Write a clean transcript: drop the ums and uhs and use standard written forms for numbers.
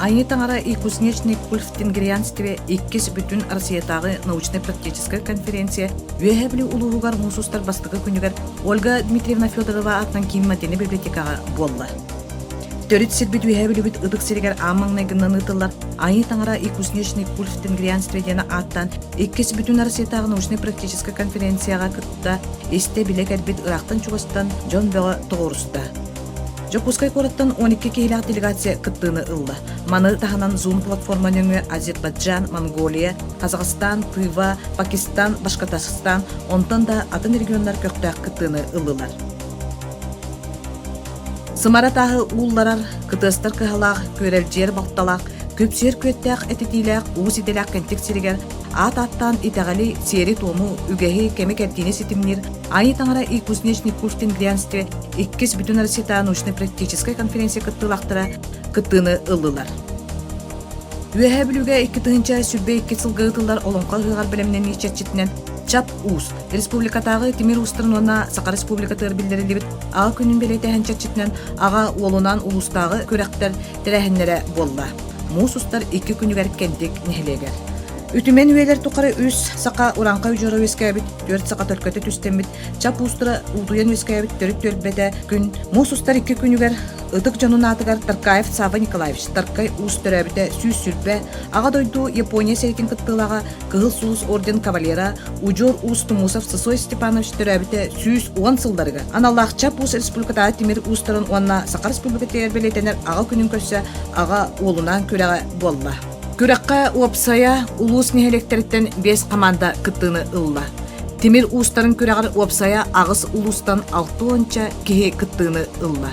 Айытаңара и кузнечный кульф тенгриянстве иккис бүтүн Россиятагы научно-практическая конференция үөһэбили улуугар мусустар бастыгы күнүгер Ольга Дмитриевна Федорова аттан кийимматени библиотекага болла. Төрит сирбит үөһэбилибит ыдык сиригер амаңнайгыннан ытыллар Айытаңара и кузнечный кульф тенгриянстве дена аттан иккис бүтүн Россиятагы научно-практическая конференцияга кытта исте билек элбит ырактан чугастан Джон Бела тоғуруста. Жокускай кораттан 12 кейлак делегация кыттыны ылла. Маны таханан Zoom платформаныңы Азербайджан, Монголия, Казахстан, Тыва, Пакистан, Башкортостан, онтан да атын региондар көктәк кыттыны ыллылар. Сымаратағы улларар, кытыстар кыхалақ, көрелжер балталақ, көпсер көттәк этетиләк, уыз иделәк кәнтек сиригер, ат-аттан итағали сері тому үгәхи кәмек әртіне сетімнер, Айытаңара и кузнечный кульф тенгриянстве иккис бүтүн Россиятагы научно-практическая конференция кыттылақтыра кыттыны ыллылар. Үөһэ билүүгэ 2-тыгынча сүрбе 2 сылгы ытыллар олонқа ыгар билемнен ичетчитинен чап уус республикатагы Тимир уустарын онна Сака республика тыыр билдерилибит ага күнүн белете ханчатчитинен ага олунан улустагы көрөктөр терехиннере болла. Муусустар 2 күнүгер кентик нехилегер. Үтүмен үелер туқары үс сақа уранқа үжөрі өскәбіт, 4 сақа төлкөті түстембіт, чап ұстыры ұлдуян өскәбіт, төрік төлбәді күн. Мусустар 2 күнігер ұдық жануна атығар Таркаев Сава Николаевич, Таркай ұстыры әбіті сүйіз сүрбә, аға дойду Япония сәретін қыттылаға Кығыл Сулус орден кавалера, Уджор Устумусов Сысой Степанович түрі әбіті сүйіз 10 сылдарыға. Аналлах чап ұс республикатағы Тимир ұстырын онна Сақа республика тәрбелетенер аға күнін көсі аға олынан көріға болла. Күрәккә уапсая улус нехелектериттен 5 команда кыттыны ылла. Тимир устарын күрәгәр уапсая агыс улустан 6 онча кеһе кыттыны ылла.